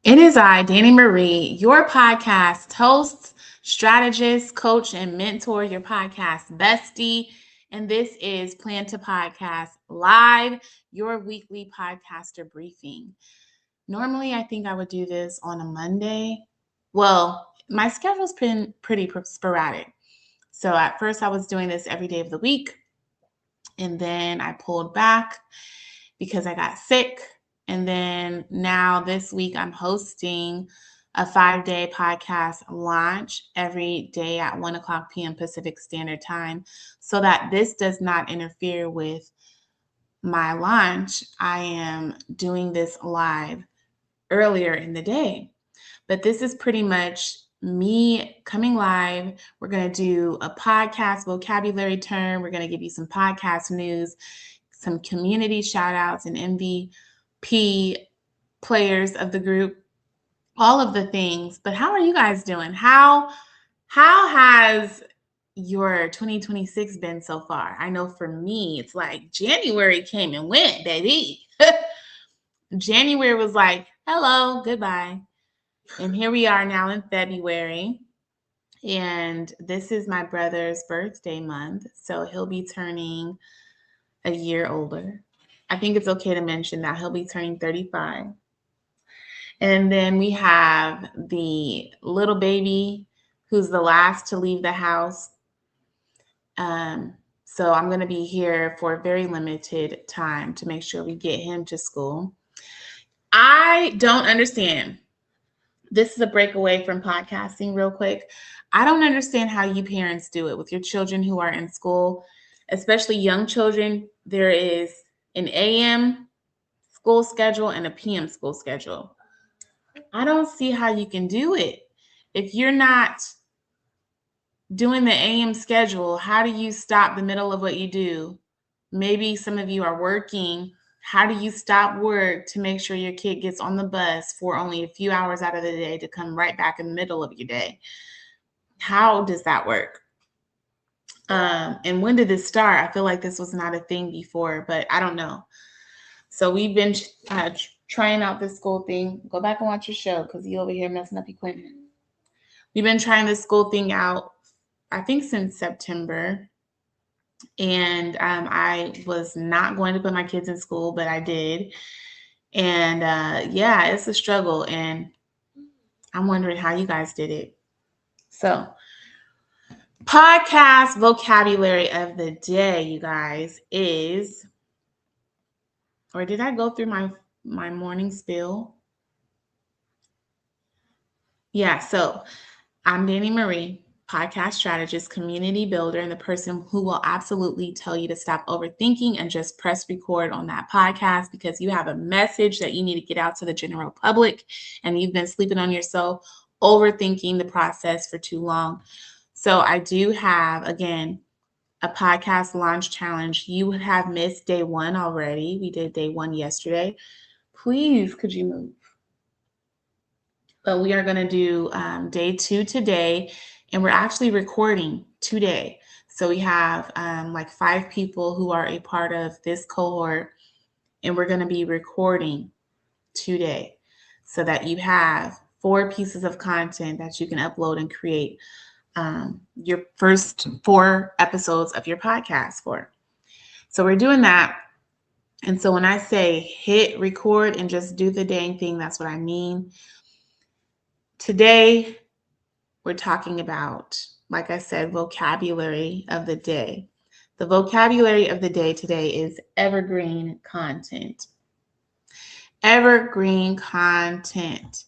It is I, Danny Marie, your podcast host, strategist, coach, and mentor, your podcast bestie. And this is Plan to Podcast Live, your weekly podcaster briefing. Normally, I think I would do this on a Monday. Well, my schedule's been pretty sporadic. So at first, I was doing this every day of the week. And then I pulled back because I got sick. And then now this week, I'm hosting a 5-day podcast launch every day at 1 o'clock p.m. Pacific Standard Time so that this does not interfere with my launch. I am doing this live earlier in the day. But this is pretty much me coming live. We're going to do a podcast vocabulary term. We're going to give you some podcast news, some community shout outs and MVP players of the group, all of the things. But how are you guys doing? How has your 2026 been so far? I know for me, it's like January came and went, baby. January was like, hello, goodbye. And here we are now in February. And this is my brother's birthday month. So he'll be turning a year older. I think it's okay to mention that he'll be turning 35. And then we have the little baby who's the last to leave the house. So I'm going to be here for a very limited time to make sure we get him to school. I don't understand. This is a breakaway from podcasting real quick. I don't understand how you parents do it with your children who are in school, especially young children. There is an AM school schedule and a PM school schedule. I don't see how you can do it. If you're not doing the AM schedule, how do you stop the middle of what you do? Maybe some of you are working. How do you stop work to make sure your kid gets on the bus for only a few hours out of the day to come right back in the middle of your day? How does that work? And when did this start? I feel like this was not a thing before, but I don't know. So we've been trying out this school thing. Go back and watch your show because you over here messing up equipment. We've been trying this school thing out, I think, since September. And I was not going to put my kids in school, but I did. And yeah, it's a struggle. And I'm wondering how you guys did it. So, podcast vocabulary of the day, you guys, is, or did I go through my morning spill? Yeah, so I'm Danny Marie, podcast strategist, community builder, and the person who will absolutely tell you to stop overthinking and just press record on that podcast because you have a message that you need to get out to the general public and you've been sleeping on yourself, overthinking the process for too long. So I do have, again, a podcast launch challenge. You have missed day 1 already. We did day 1 yesterday. Please, could you move? But we are going to do day 2 today, and we're actually recording today. So we have like 5 people who are a part of this cohort, and we're going to be recording today so that you have 4 pieces of content that you can upload and create your first 4 episodes of your podcast for. So we're doing that. And so when I say hit record and just do the dang thing, that's what I mean. Today, we're talking about, like I said, vocabulary of the day. The vocabulary of the day today is evergreen content. Evergreen content.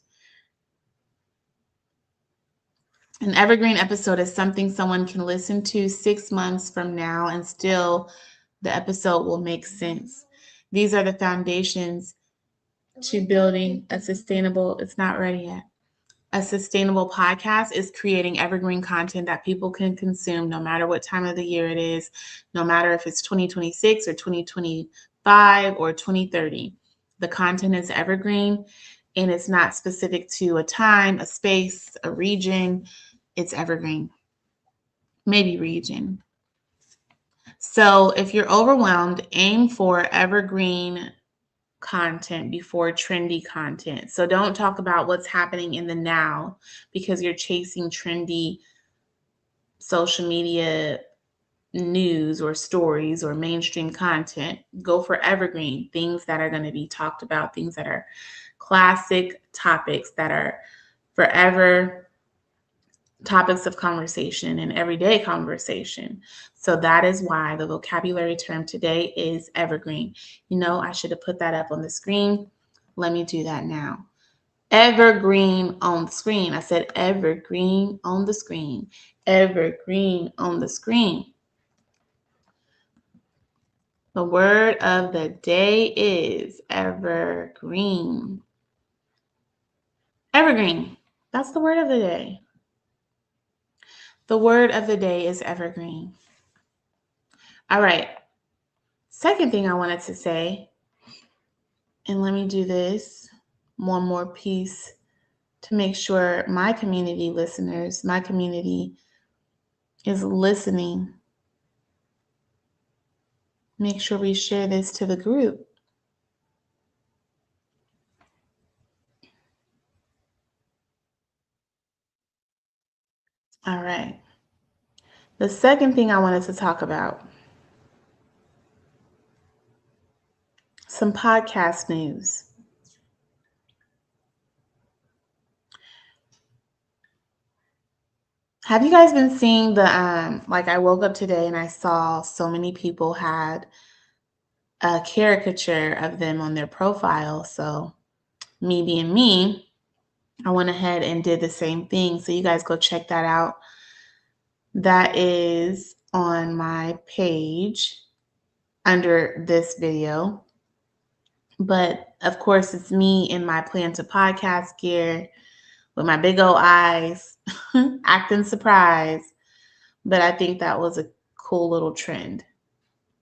An evergreen episode is something someone can listen to 6 months from now and still the episode will make sense. These are the foundations to building a sustainable, it's not ready yet. A sustainable podcast is creating evergreen content that people can consume no matter what time of the year it is, no matter if it's 2026 or 2025 or 2030. The content is evergreen and it's not specific to a time, a space, a region. It's evergreen, maybe region. So if you're overwhelmed, aim for evergreen content before trendy content. So don't talk about what's happening in the now because you're chasing trendy social media news or stories or mainstream content. Go for evergreen, things that are going to be talked about, things that are classic topics that are forever topics of conversation and everyday conversation. So that is why the vocabulary term today is evergreen. I should have put that up on the screen. Let me do that now. Evergreen on the screen. I said evergreen on the screen. Evergreen on the screen. The word of the day is evergreen. Evergreen. That's the word of the day. The word of the day is evergreen. All right. Second thing I wanted to say, and let me do this one more piece to make sure my community listeners, my community is listening. Make sure we share this to the group. All right. The second thing I wanted to talk about, some podcast news. Have you guys been seeing the, I woke up today and I saw so many people had a caricature of them on their profile. So me being me, I went ahead and did the same thing. So you guys go check that out. That is on my page under this video. But of course, it's me in my Plan to Podcast gear with my big old eyes, acting surprised. But I think that was a cool little trend.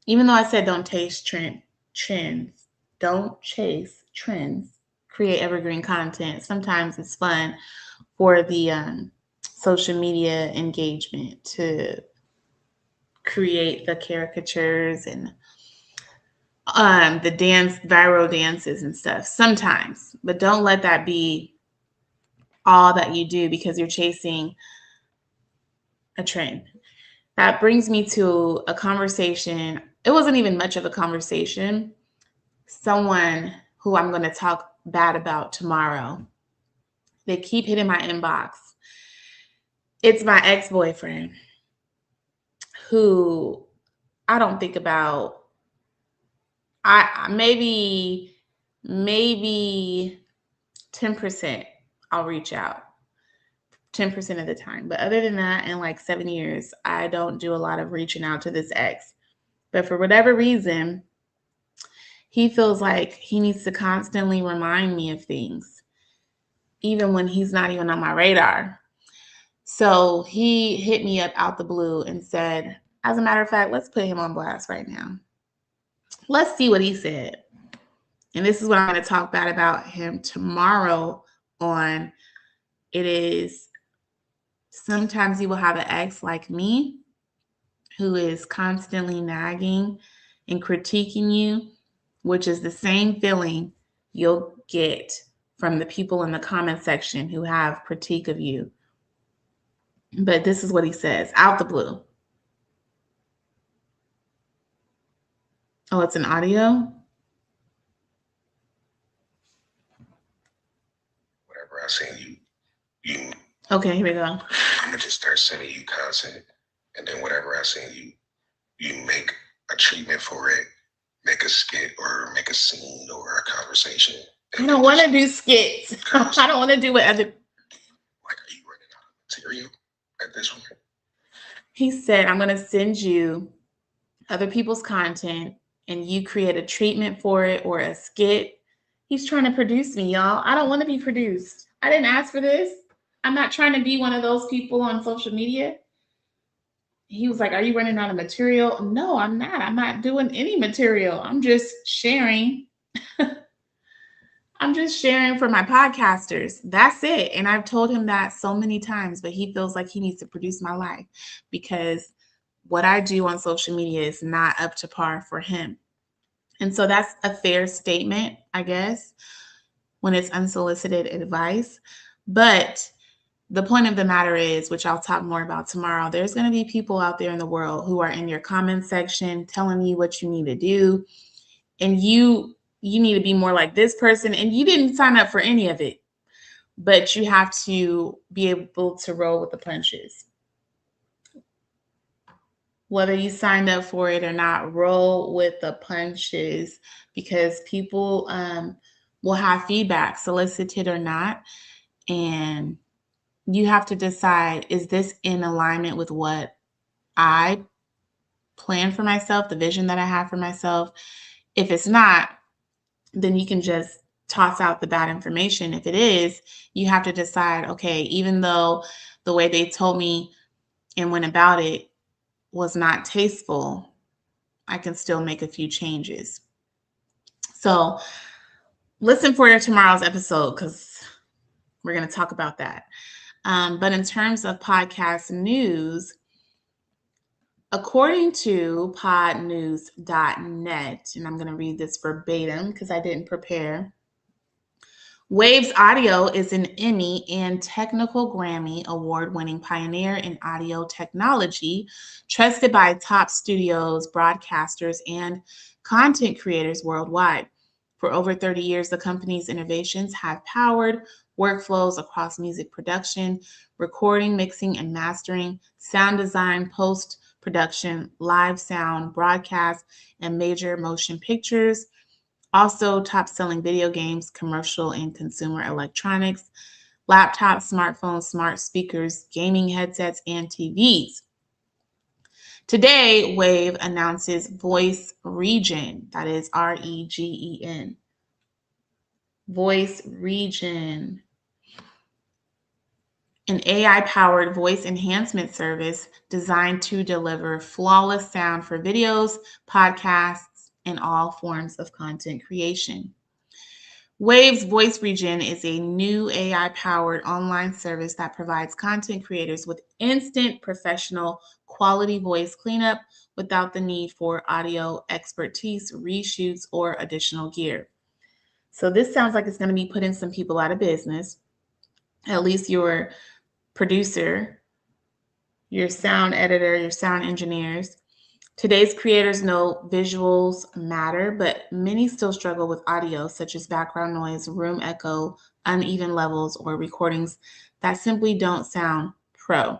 Even though I said don't chase trends, don't chase trends, create evergreen content. Sometimes it's fun for the social media engagement to create the caricatures and the viral dances and stuff sometimes, but don't let that be all that you do because you're chasing a trend. That brings me to a conversation. It wasn't even much of a conversation. Someone who I'm going to talk bad about tomorrow. They keep hitting my inbox. It's my ex-boyfriend who I don't think about. I maybe 10% I'll reach out 10% of the time. But other than that, in like 7 years, I don't do a lot of reaching out to this ex. But for whatever reason, he feels like he needs to constantly remind me of things, even when he's not even on my radar. So he hit me up out the blue and said, as a matter of fact, let's put him on blast right now. Let's see what he said. And this is what I'm going to talk bad about him tomorrow on. It is sometimes you will have an ex like me who is constantly nagging and critiquing you, which is the same feeling you'll get from the people in the comment section who have critique of you. But this is what he says out the blue. Oh, it's an audio? Whatever I send you. Okay, here we go. I'm gonna just start sending you content, and then whatever I send you, you make a treatment for it, make a skit or make a scene or a conversation. I don't want to do skits. I don't want to do what other. Like, are you running out of material at this point? He said, I'm going to send you other people's content and you create a treatment for it or a skit. He's trying to produce me, y'all. I don't want to be produced. I didn't ask for this. I'm not trying to be one of those people on social media. He was like, are you running out of material? No, I'm not. I'm not doing any material. I'm just sharing. I'm just sharing for my podcasters. That's it. And I've told him that so many times, but he feels like he needs to produce my life because what I do on social media is not up to par for him. And so that's a fair statement, I guess, when it's unsolicited advice. But the point of the matter is, which I'll talk more about tomorrow, there's going to be people out there in the world who are in your comment section telling you what you need to do. And you need to be more like this person. And you didn't sign up for any of it, but you have to be able to roll with the punches. Whether you signed up for it or not, roll with the punches, because people will have feedback, solicited or not. And you have to decide, is this in alignment with what I plan for myself, the vision that I have for myself? If it's not, then you can just toss out the bad information. If it is, you have to decide, okay, even though the way they told me and went about it was not tasteful, I can still make a few changes. So listen for tomorrow's episode, because we're going to talk about that. But in terms of podcast news, according to podnews.net, and I'm going to read this verbatim because I didn't prepare. Waves Audio is an Emmy and Technical Grammy award-winning pioneer in audio technology, trusted by top studios, broadcasters, and content creators worldwide. For over 30 years, the company's innovations have powered workflows across music production, recording, mixing, and mastering, sound design, post-production, live sound, broadcast, and major motion pictures. Also, top-selling video games, commercial and consumer electronics, laptops, smartphones, smart speakers, gaming headsets, and TVs. Today, Wave announces Voice Region. That is REGEN. Voice Region, an AI-powered voice enhancement service designed to deliver flawless sound for videos, podcasts, and all forms of content creation. Wave's Voice Region is a new AI-powered online service that provides content creators with instant, professional, quality voice cleanup without the need for audio expertise, reshoots, or additional gear. So this sounds like it's going to be putting some people out of business, at least your producer, your sound editor, your sound engineers. Today's creators know visuals matter, but many still struggle with audio, such as background noise, room echo, uneven levels, or recordings that simply don't sound pro.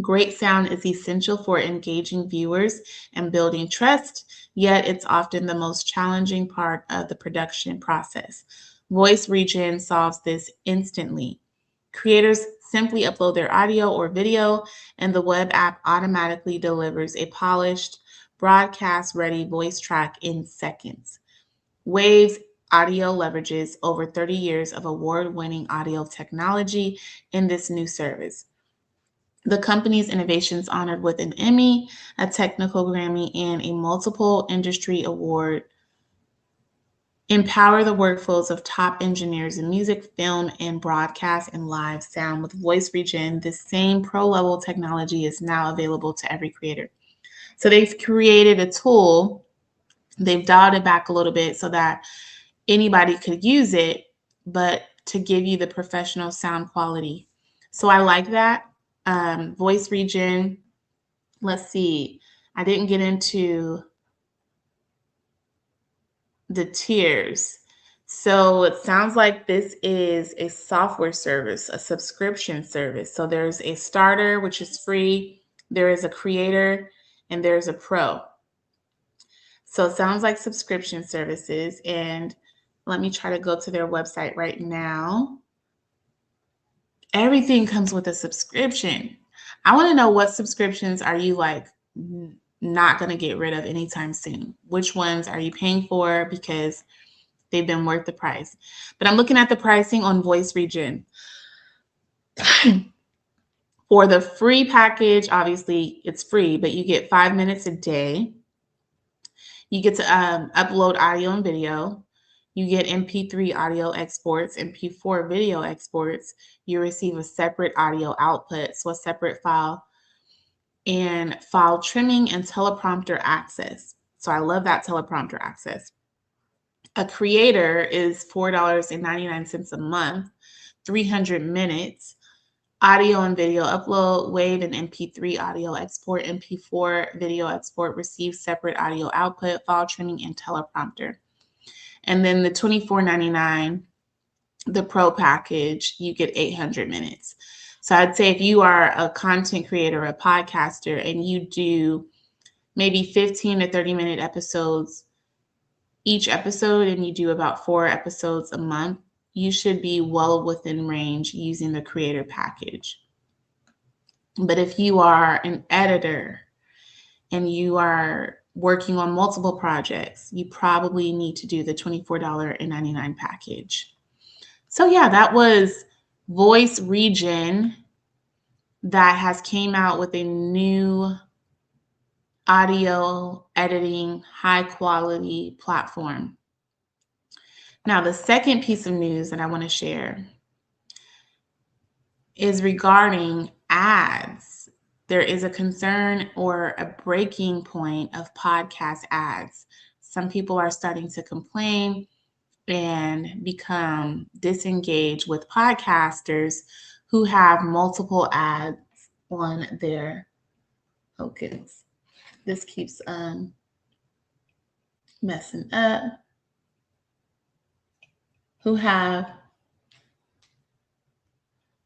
Great sound is essential for engaging viewers and building trust, yet it's often the most challenging part of the production process. Voice Region solves this instantly. Creators simply upload their audio or video, and the web app automatically delivers a polished, broadcast-ready voice track in seconds. Waves Audio leverages over 30 years of award-winning audio technology in this new service. The company's innovations honored with an Emmy, a technical Grammy, and a multiple industry award empower the workflows of top engineers in music, film, and broadcast and live sound. With Voice Region, this same pro-level technology is now available to every creator. So they've created a tool, they've dialed it back a little bit so that anybody could use it, but to give you the professional sound quality. So I like that. Voice Region, let's see, I didn't get into the tiers. So it sounds like this is a software service, a subscription service. So there's a starter, which is free, there is a creator, and there's a pro. So it sounds like subscription services. And let me try to go to their website right now. Everything comes with a subscription. I want to know, what subscriptions are you like not going to get rid of anytime soon? Which ones are you paying for because they've been worth the price? But I'm looking at the pricing on Voice Region. For the free package, obviously it's free, but you get 5 minutes a day. You get to upload audio and video. You get MP3 audio exports, MP4 video exports. You receive a separate audio output, so a separate file, and file trimming and teleprompter access. So I love that teleprompter access. A creator is $4.99 a month, 300 minutes, audio and video upload, WAV and MP3 audio export, MP4 video export, receive separate audio output, file trimming, and teleprompter. And then the $24.99, the pro package, you get 800 minutes. So I'd say if you are a content creator, a podcaster, and you do maybe 15 to 30-minute episodes each episode, and you do about 4 episodes a month, you should be well within range using the creator package. But if you are an editor and you are working on multiple projects, you probably need to do the $24.99 package. So yeah, that was Voice Region that has came out with a new audio editing, high quality platform. Now, the second piece of news that I want to share is regarding ads. There is a concern or a breaking point of podcast ads. Some people are starting to complain and become disengaged with podcasters who have multiple ads on their, oh goodness, this keeps messing up, who have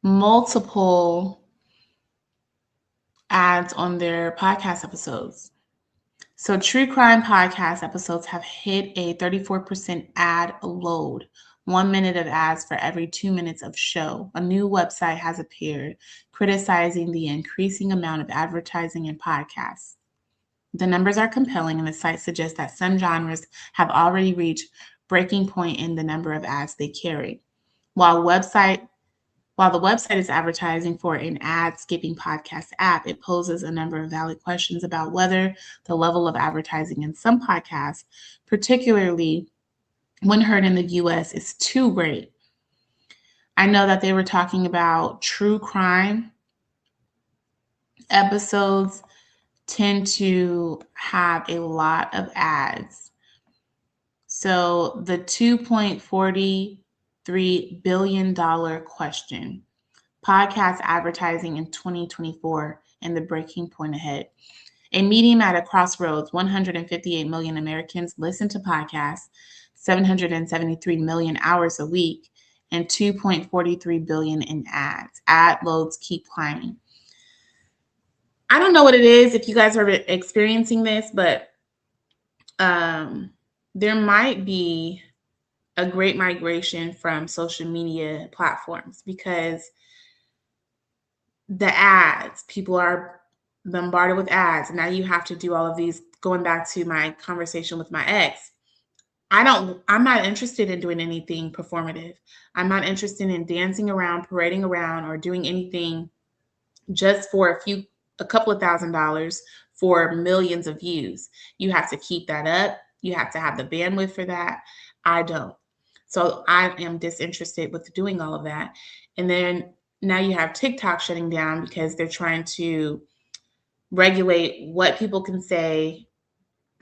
multiple ads on their podcast episodes. So true crime podcast episodes have hit a 34% ad load, 1 minute of ads for every 2 minutes of show. A new website has appeared criticizing the increasing amount of advertising in podcasts. The numbers are compelling, and the site suggests that some genres have already reached breaking point in the number of ads they carry. While the website is advertising for an ad-skipping podcast app, it poses a number of valid questions about whether the level of advertising in some podcasts, particularly when heard in the US, is too great. I know that they were talking about true crime episodes tend to have a lot of ads. So the $2.43 billion question, podcast advertising in 2024 and the breaking point ahead. A medium at a crossroads, 158 million Americans listen to podcasts, 773 million hours a week, and 2.43 billion in ads. Ad loads keep climbing. I don't know what it is if you guys are experiencing this, but there might be a great migration from social media platforms because the ads, people are bombarded with ads. Now you have to do all of these. Going back to my conversation with my ex, I'm not interested in doing anything performative. I'm not interested in dancing around, parading around, or doing anything just for a couple of $1,000s for millions of views. You have to keep that up. You have to have the bandwidth for that. I don't. So I am disinterested with doing all of that. And then now you have TikTok shutting down because they're trying to regulate what people can say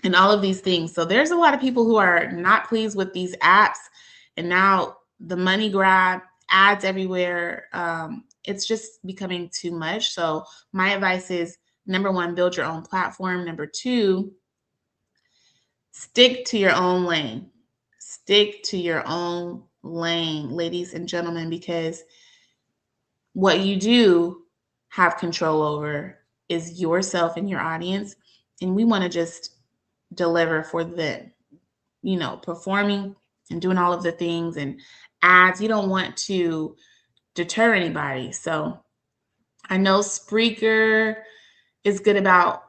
and all of these things. So there's a lot of people who are not pleased with these apps. And now the money grab, ads everywhere. It's just becoming too much. So my advice is, number one, build your own platform. Number two, stick to your own lane. Stick to your own lane, ladies and gentlemen, because what you do have control over is yourself and your audience. And we want to just deliver for them, performing and doing all of the things and ads. You don't want to deter anybody. So I know Spreaker is good about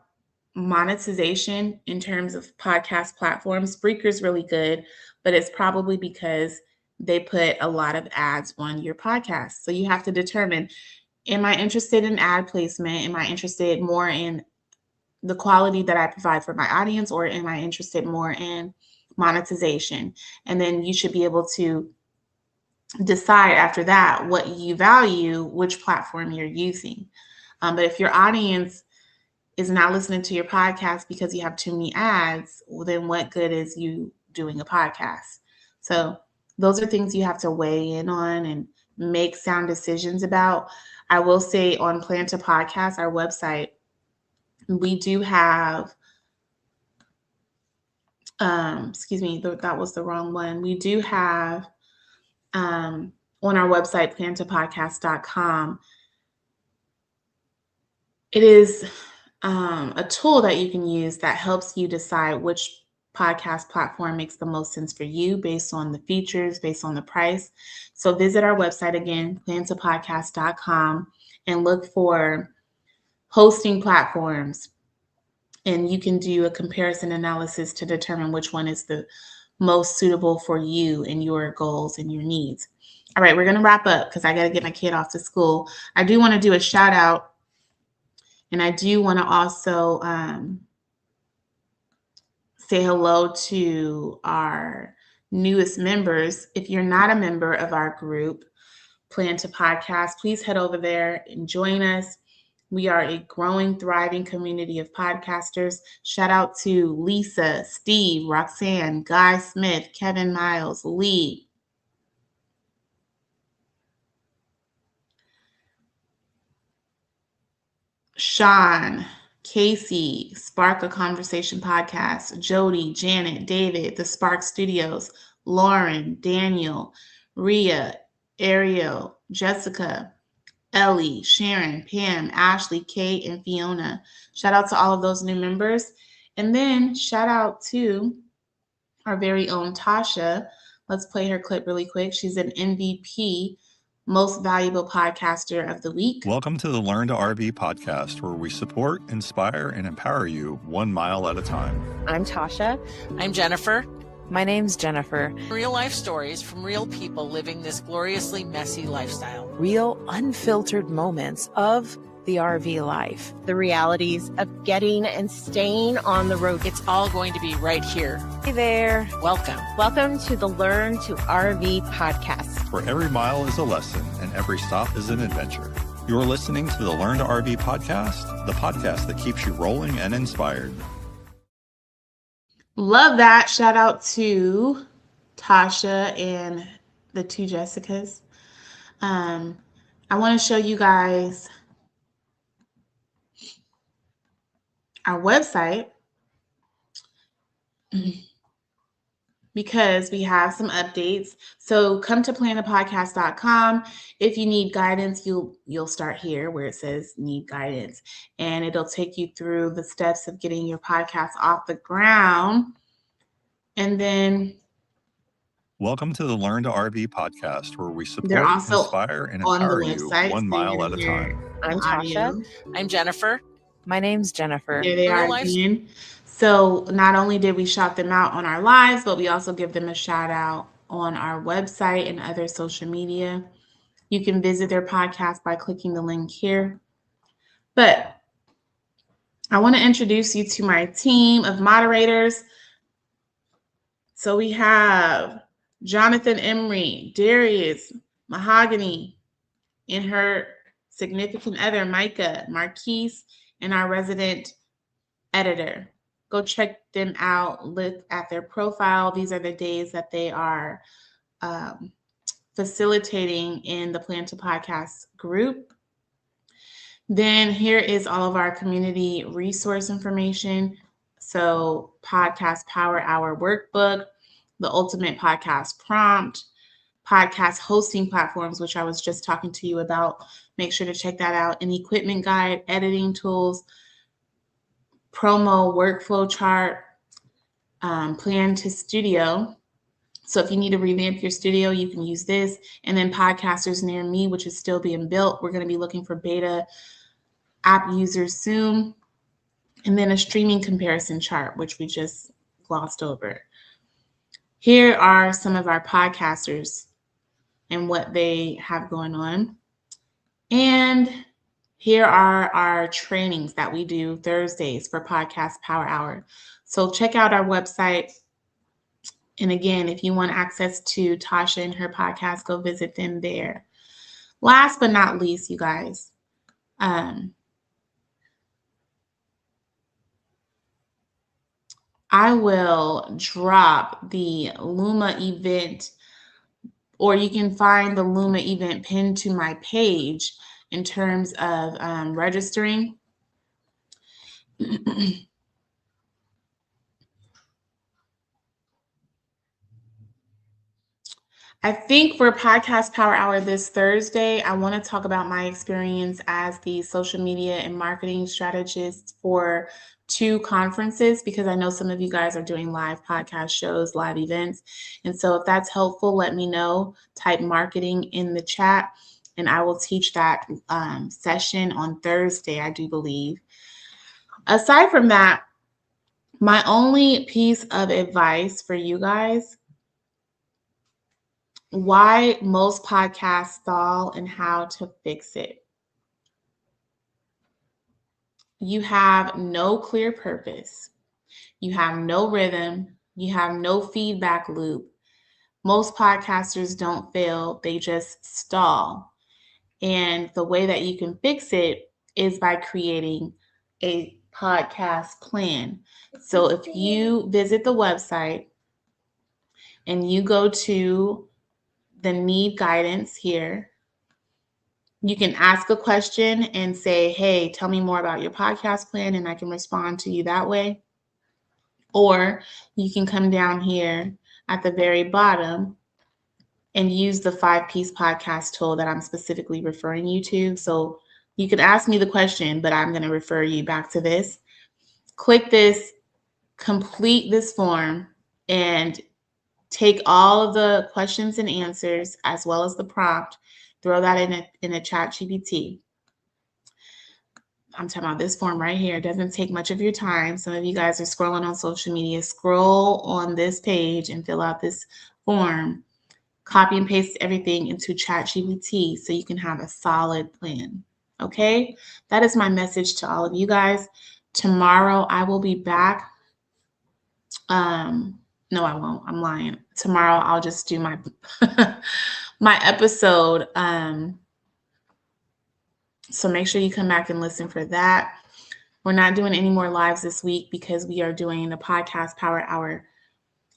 monetization in terms of podcast platforms. Spreaker is really good, but it's probably because they put a lot of ads on your podcast. So you have to determine, am I interested in ad placement? Am I interested more in the quality that I provide for my audience, or am I interested more in monetization? And then you should be able to decide after that what you value, which platform you're using. But if your audience is not listening to your podcast because you have too many ads, well, then what good is you doing a podcast? So those are things you have to weigh in on and make sound decisions about. I will say on Plan to Podcast, our website, we do have, that was the wrong one. We do have on our website, plantopodcast.com, it is a tool that you can use that helps you decide which podcast platform makes the most sense for you based on the features, based on the price. So visit our website again, plantopodcast.com, and look for hosting platforms. And you can do a comparison analysis to determine which one is the most suitable for you and your goals and your needs. All right, we're going to wrap up because I got to get my kid off to school. I do want to do a shout out, and I do want to also say hello to our newest members. If you're not a member of our group, Plan to Podcast, please head over there and join us. We are a growing, thriving community of podcasters. Shout out to Lisa, Steve, Roxanne, Guy Smith, Kevin Miles, Lee, Sean, Casey, Spark a Conversation Podcast, Jody, Janet, David, The Spark Studios, Lauren, Daniel, Ria, Ariel, Jessica, Ellie, Sharon, Pam, Ashley, Kate, and Fiona. Shout out to all of those new members. And then shout out to our very own Tasha. Let's play her clip really quick. She's an MVP, Most Valuable Podcaster of the Week. Welcome to the Learn to RV podcast, where we support, inspire, and empower you 1 mile at a time. I'm Tasha. I'm Jennifer. My name's Jennifer. Real life stories from real people living this gloriously messy lifestyle. Real unfiltered moments of the RV life. The realities of getting and staying on the road. It's all going to be right here. Hey there. Welcome. Welcome to the Learn to RV podcast, where every mile is a lesson and every stop is an adventure. You're listening to the Learn to RV podcast, the podcast that keeps you rolling and inspired. Love that. Shout out to Tasha and the two Jessicas. I want to show you guys our website because we have some updates. So come to plantopodcast.com. If you need guidance, you'll start here where it says need guidance, and it'll take you through the steps of getting your podcast off the ground. And then welcome to the Learn to RV podcast, where we support, inspire, and on empower the you website, 1 mile at a time. I'm Tasha. I'm Jennifer. My name's Jennifer. There they are again. So not only did we shout them out on our lives, but we also give them a shout out on our website and other social media. You can visit their podcast by clicking the link here. But I want to introduce you to my team of moderators. So we have Jonathan Emery, Darius, Mahogany, and her significant other, Micah, Marquise, and our resident editor. Go check them out, look at their profile. These are the days that they are facilitating in the Plan to Podcast group. Then here is all of our community resource information. So Podcast Power Hour Workbook, the Ultimate Podcast Prompt, podcast hosting platforms, which I was just talking to you about. Make sure to check that out. An equipment guide, editing tools, promo workflow chart, Plan to Studio. So if you need to revamp your studio, you can use this. And then Podcasters Near Me, which is still being built. We're going to be looking for beta app users soon. And then a streaming comparison chart, which we just glossed over. Here are some of our podcasters and what they have going on. And here are our trainings that we do Thursdays for Podcast Power Hour. So check out our website. And again, if you want access to Tasha and her podcast, go visit them there. Last but not least, you guys, I will drop the Luma event, or you can find the Luma event pinned to my page in terms of registering. I think for Podcast Power Hour this Thursday, I want to talk about my experience as the social media and marketing strategist for 2 conferences, because I know some of you guys are doing live podcast shows, live events. And so if that's helpful, let me know. Type marketing in the chat, and I will teach that session on Thursday, I do believe. Aside from that, my only piece of advice for you guys: why most podcasts stall and how to fix it. You have no clear purpose. You have no rhythm. You have no feedback loop. Most podcasters don't fail, they just stall. And the way that you can fix it is by creating a podcast plan. So if you visit the website and you go to the need guidance here, you can ask a question and say, hey, tell me more about your podcast plan, and I can respond to you that way. Or you can come down here at the very bottom and use the 5-piece podcast tool that I'm specifically referring you to. So you could ask me the question, but I'm going to refer you back to this. Click this, complete this form, and take all of the questions and answers as well as the prompt, throw that in a chat GPT. I'm talking about this form right here. It doesn't take much of your time. Some of you guys are scrolling on social media. Scroll on this page and fill out this form. Copy and paste everything into ChatGPT so you can have a solid plan. Okay? That is my message to all of you guys. Tomorrow I will be back. No, I won't. I'm lying. Tomorrow I'll just do my my episode. So make sure you come back and listen for that. We're not doing any more lives this week because we are doing the Podcast Power Hour.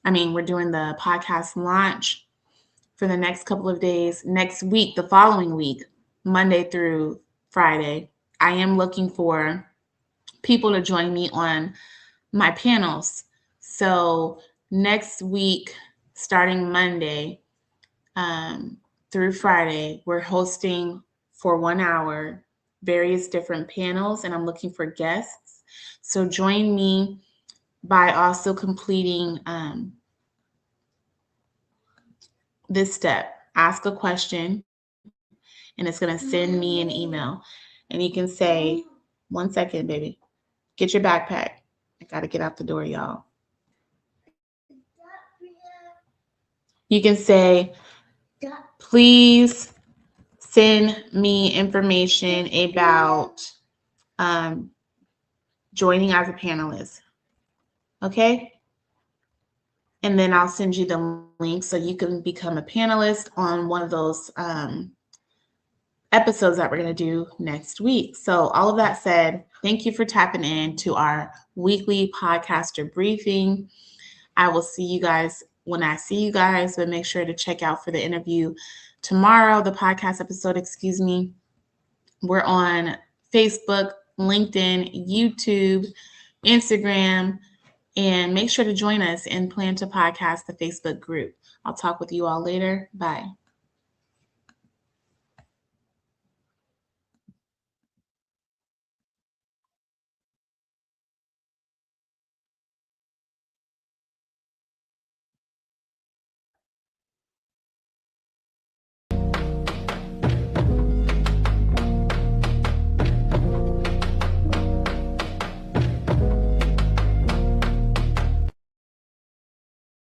We're doing the podcast launch for the next couple of days. Next week, the following week, Monday through Friday, I am looking for people to join me on my panels. So next week, starting Monday through Friday, we're hosting for 1 hour various different panels, and I'm looking for guests. So join me by also completing this step. Ask a question, and it's going to send me an email. And you can say, 1 second, baby. Get your backpack. I got to get out the door, y'all. You can say, please send me information about joining as a panelist. Okay? And then I'll send you the link so you can become a panelist on one of those episodes that we're going to do next week. So all of that said, thank you for tapping in to our weekly podcaster briefing. I will see you guys when I see you guys, but make sure to check out for the interview tomorrow, the podcast episode, excuse me. We're on Facebook, LinkedIn, YouTube, Instagram, and make sure to join us in Plan to Podcast, the Facebook group. I'll talk with you all later. Bye.